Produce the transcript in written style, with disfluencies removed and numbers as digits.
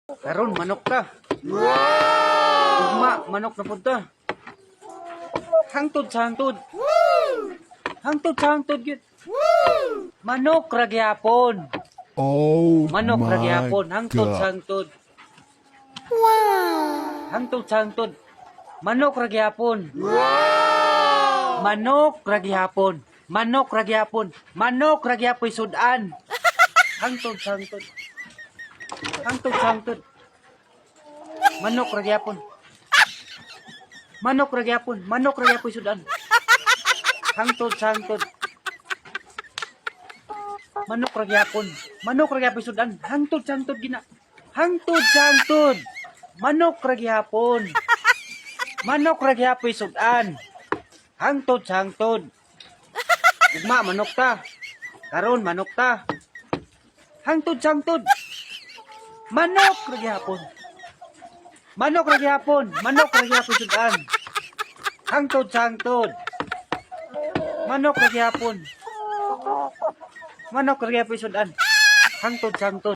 Karon manok ta. Ugma manok na punta. Hangtod sa hangtod. Hangtod sa hangtod gyud. Manok ra gyapon. Oh Manok ra my gyapon. Hangtod sa God. hangtod. Hangtod sa hangtod. Manok ra gyapon. Manok ra gyapon. Manok ra gyapon. Manok ra gyapon sudan. Hangtod sa hangtod. Hangtod sa hangtod. Manok ra gyapon. Manok ra gyapon. Manok ra gyapon sudan. Hangtod sa hangtod. Manok ra gyapon. Manok ra gyapon sudan. Hangtod sa hangtod gina. Hangtod sa hangtod. Manok ra gyapon. Manok ra gyapon sudan. Hangtod sa hangtod. Ugma manok ta. Karon manok ta. Hangtod sa hangtod. Manok ra gyapon. Manok ra gyapon. Manok ra gyapon sudan. Hangtod sa hangtod. Manok ra gyapon. Manok ra gyapon sudan. Hangtod sa hangtod.